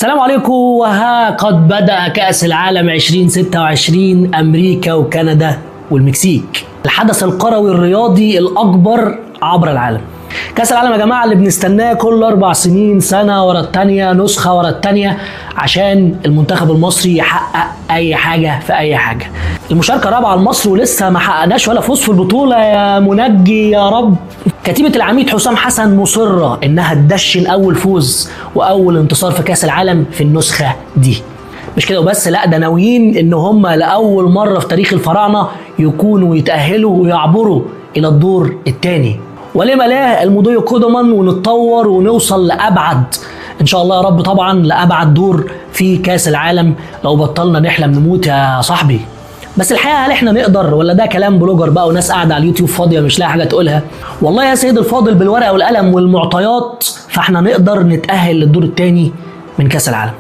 السلام عليكم. وها قد بدأ كأس العالم 2026 أمريكا وكندا والمكسيك، الحدث الكروي الرياضي الأكبر عبر العالم. كأس العالم يا جماعة اللي بنستناه كل 4 سنين، سنة ورا التانية، نسخة ورا التانية، عشان المنتخب المصري يحقق أي حاجة في أي حاجة. المشاركة الرابعة لمصر ولسه ما حققناش ولا فوز في البطولة يا منجي يا رب. كتيبة العميد حسام حسن مصرة إنها تدشن أول فوز وأول انتصار في كأس العالم في النسخة دي. مش كده وبس، لا ده ناويين إن هم لأول مرة في تاريخ الفراعنة يكونوا يتأهلوا ويعبروا إلى الدور الثاني. ولما لا المضي قدما ونتطور ونوصل لأبعد إن شاء الله يا رب، طبعا لأبعد دور في كأس العالم لو بطلنا نحلم نموت يا صاحبي. بس الحقيقه هل احنا نقدر ولا ده كلام بلوجر بقى وناس قاعده على اليوتيوب فاضيه مش لاقي حاجه تقولها؟ والله يا سيد الفاضل بالورقه والقلم والمعطيات فاحنا نقدر نتاهل للدور الثاني من كاس العالم.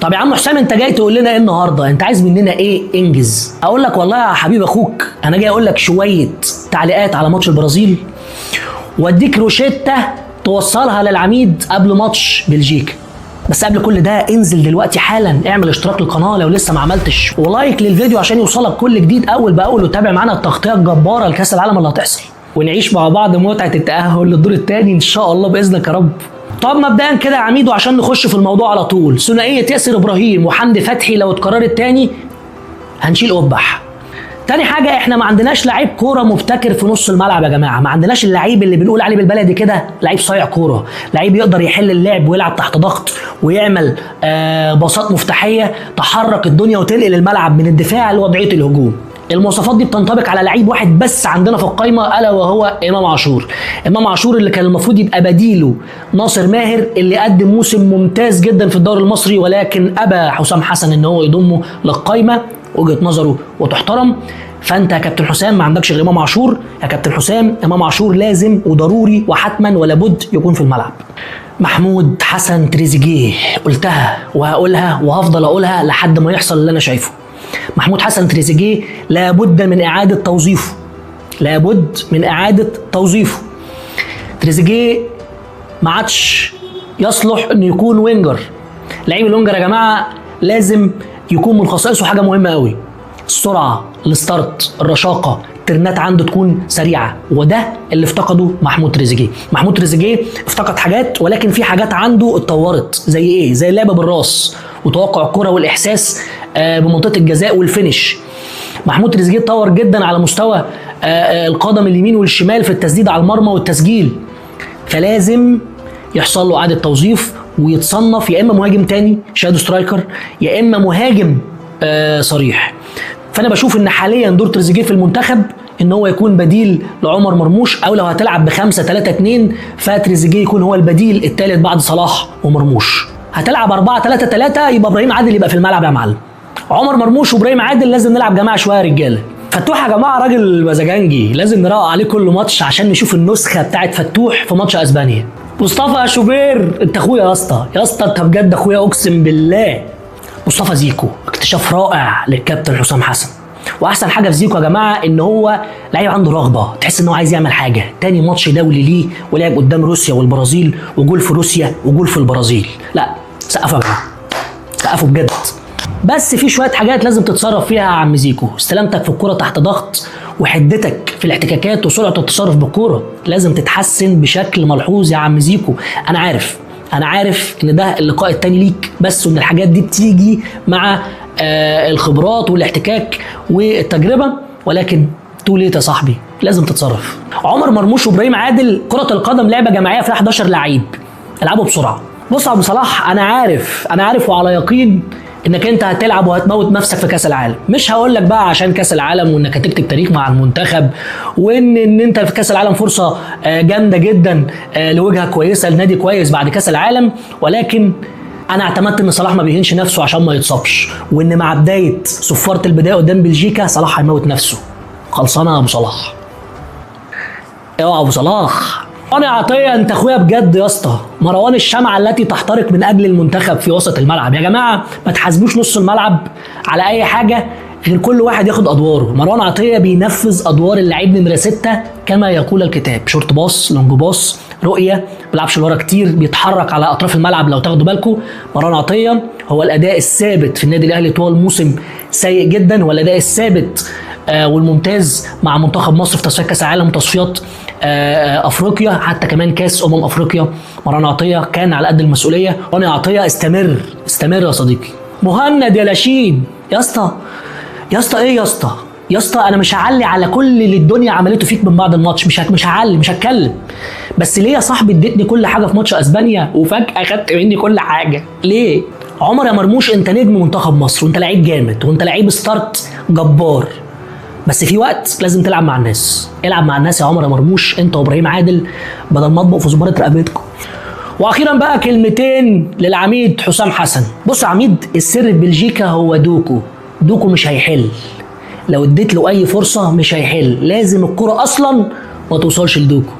طب يا عم حسام انت جاي تقول لنا ايه النهارده؟ انت عايز مننا ايه؟ انجز. اقول لك والله يا حبيب اخوك انا جاي اقول لك شويه تعليقات على ماتش البرازيل واديك روشته توصلها للعميد قبل ماتش بلجيكا. بس قبل كل ده انزل دلوقتي حالا اعمل اشتراك للقناه لو لسه ما عملتش، ولايك للفيديو عشان يوصلك كل جديد اول باول، وتابع معانا التغطيه الجباره لكاس العالم اللي هتحصل، ونعيش مع بعض متعه التاهل للدور الثاني ان شاء الله باذنك يا رب. طب مبدئيا كده يا عميد وعشان نخش في الموضوع على طول، ثنائيه ياسر ابراهيم وحمدي فتحي لو اتكررت تاني هنشيل قبح. تاني حاجة احنا ما عندناش لعيب كورة مبتكر في نص الملعب يا جماعة، ما عندناش اللعيب اللي بنقول عليه بالبلدي كده لعيب صايع كورة، لعيب يقدر يحل اللعب ويلعب تحت ضغط ويعمل باصات مفتاحية تحرك الدنيا وتنقل الملعب من الدفاع لوضعية الهجوم. المواصفات دي بتنطبق على لعيب واحد بس عندنا في القايمة الا وهو امام عاشور. امام عاشور اللي كان المفروض يبقى بديله ناصر ماهر اللي قدم موسم ممتاز جدا في الدوري المصري، ولكن ابى حسام حسن ان هو يضمه للقايمة، وجهة نظره وتحترم. فانت يا كابتن حسام ما عندكش غير امام عاشور. يا كابتن حسام امام عاشور لازم وضروري وحتما ولا بد يكون في الملعب. محمود حسن تريزيجيه، قلتها وهقولها وهفضل اقولها لحد ما يحصل اللي انا شايفه. محمود حسن تريزيجيه لابد من اعاده توظيفه، لابد من اعاده توظيفه. تريزيجيه ما عادش يصلح انه يكون وينجر. لعيب الوينجر يا جماعه لازم يكون من خصائصه حاجه مهمه قوي: السرعه، الستارت، الرشاقه، الترنات عنده تكون سريعه، وده اللي افتقده محمود تريزيجيه. محمود تريزيجيه افتقد حاجات، ولكن في حاجات عنده اتطورت. زي ايه؟ زي اللعب بالراس وتوقع الكره والاحساس بمنطقه الجزاء والفينش. محمود تريزيجيه اتطور جدا على مستوى القدم اليمين والشمال في التسديد على المرمى والتسجيل، فلازم يحصل له اعاده توظيف ويتصنف يا اما مهاجم تاني شادو سترايكر يا اما مهاجم صريح. فانا بشوف ان حاليا دور تريزيجيه في المنتخب ان هو يكون بديل لعمر مرموش، او لو هتلعب ب5-3-2 فتريزيجيه يكون هو البديل الثالث بعد صلاح ومرموش. هتلعب 4-3-3 يبقى ابراهيم عادل يبقى في الملعب يا معلم. عمر مرموش وابراهيم عادل لازم نلعب جماعه شويه يا رجاله. فتوح يا جماعه راجل مزاجنجي لازم نراقب عليه كل ماتش عشان نشوف النسخه بتاعت فتوح في ماتش اسبانيا. مصطفى شوبير انت اخويا يا اسطى، يا اسطى انت بجد اخويا اقسم بالله. مصطفى زيكو اكتشاف رائع للكابتن حسام حسن، واحسن حاجه في زيكو يا جماعه ان هو لعيب عنده رغبه، تحس ان هو عايز يعمل حاجه. تاني ماتش دولي ليه ولعب قدام روسيا والبرازيل وجول في روسيا وجول في البرازيل. لا سقفوا يا جماعه، سقفوا بجد. بس في شويه حاجات لازم تتصرف فيها يا عم زيكو. استلامتك في الكوره تحت ضغط وحدتك في الاحتكاكات وسرعه التصرف بالكوره لازم تتحسن بشكل ملحوظ يا عم زيكو. انا عارف ان ده اللقاء التاني ليك، بس ان الحاجات دي بتيجي مع الخبرات والاحتكاك والتجربه، ولكن توليت يا صاحبي لازم تتصرف. عمر مرموش وابراهيم عادل كره القدم لعبه جماعيه فيها 11 لعيب، العبوا بسرعه. بص يا ابو صلاح انا عارف وعلى يقين انك انت هتلعب وهتموت نفسك في كاس العالم. مش هقول لك بقى عشان كاس العالم وانك هتكتب تاريخ مع المنتخب وان انت في كاس العالم فرصه جامده جدا لوجهه كويسه لنادي كويس بعد كاس العالم، ولكن انا اعتمدت ان صلاح ما بيهينش نفسه عشان ما يتصابش، وان مع بدايه صفاره البدايه قدام بلجيكا صلاح هيموت نفسه. خلصانه يا ابو صلاح، اوعى ابو صلاح. مروان عطيه انت اخويا بجد يا اسطى. مروان الشمعه التي تحترق من اجل المنتخب في وسط الملعب. يا جماعه ما تحاسبوش نص الملعب على اي حاجه غير كل واحد ياخد ادواره. مروان عطيه بينفذ ادوار اللعيب نمره 6 كما يقول الكتاب: شورت باص، لونج باص، رؤيه، ما بيلعبش لورا كتير، بيتحرك على اطراف الملعب. لو تاخدوا بالكم مروان عطيه هو الاداء الثابت في النادي الاهلي طوال الموسم سيء جدا، هو الاداء الثابت والممتاز مع منتخب مصر في تصفيات كاس العالم وتصفيات افريقيا، حتى كمان كاس افريقيا. مروان عطيه كان على قد المسؤوليه. مروان عطيه استمر يا صديقي. مهند يا لاشين يا اسطى، يا اسطى ايه يا اسطى، يا اسطى انا مش هعلي على كل اللي الدنيا عملته فيك من بعد الماتش، مش هعلي، مش هتكلم. بس ليه يا صاحبي اديتني كل حاجه في ماتش اسبانيا وفجاه خدت مني كل حاجه ليه؟ عمر يا مرموش انت نجم منتخب مصر وانت لعيب جامد وانت لعيب ستارت جبار، بس في وقت لازم تلعب مع الناس. العب مع الناس يا عمر يا مرموش انت وابراهيم عادل، بدل ما اطبق في زباله رقبتكم. واخيرا بقى كلمتين للعميد حسام حسن. بص يا عميد، السر في بلجيكا هو دوكو مش هيحل، لو اديت له اي فرصه مش هيحل، لازم الكره اصلا ما توصلش لدوكو.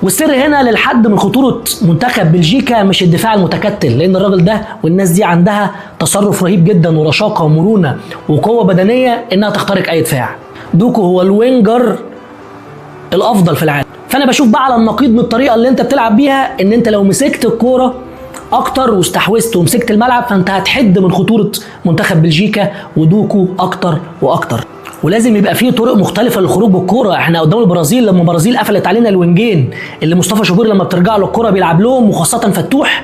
والسر هنا للحد من خطوره منتخب بلجيكا مش الدفاع المتكتل، لان الراجل ده والناس دي عندها تصرف رهيب جدا ورشاقه ومرونه وقوه بدنيه انها تخترق اي دفاع. دوكو هو الوينجر الافضل في العالم. فانا بشوف بقى على النقيض من الطريقه اللي انت بتلعب بيها، ان انت لو مسكت الكوره اكتر واستحوذت ومسكت الملعب فانت هتحد من خطوره منتخب بلجيكا ودوكو اكتر واكتر. ولازم يبقى فيه طرق مختلفه للخروج بالكوره. احنا قدام البرازيل لما البرازيل قفلت علينا الوينجين اللي مصطفى شوبير لما بترجع له الكوره بيلعب لهم، وخاصه فتوح،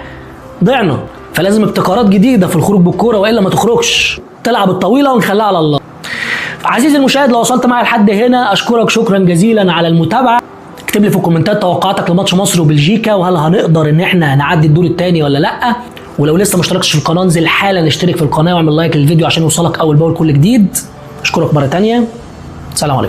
ضعنا. فلازم ابتكارات جديده في الخروج بالكوره والا ما تخرجش، تلعب الطويله ونخليها على الله. عزيزي المشاهد، لو وصلت معايا لحد هنا اشكرك شكرا جزيلا على المتابعه. اكتب لي في الكومنتات توقعاتك لماتش مصر وبلجيكا، وهل هنقدر ان احنا نعدي الدور الثاني ولا لا. ولو لسه ما اشتركتش في القناه انزل حالا اشترك في القناه واعمل لايك للفيديو عشان يوصلك اول باول كل جديد. اشكرك مره ثانيه، سلام عليكم.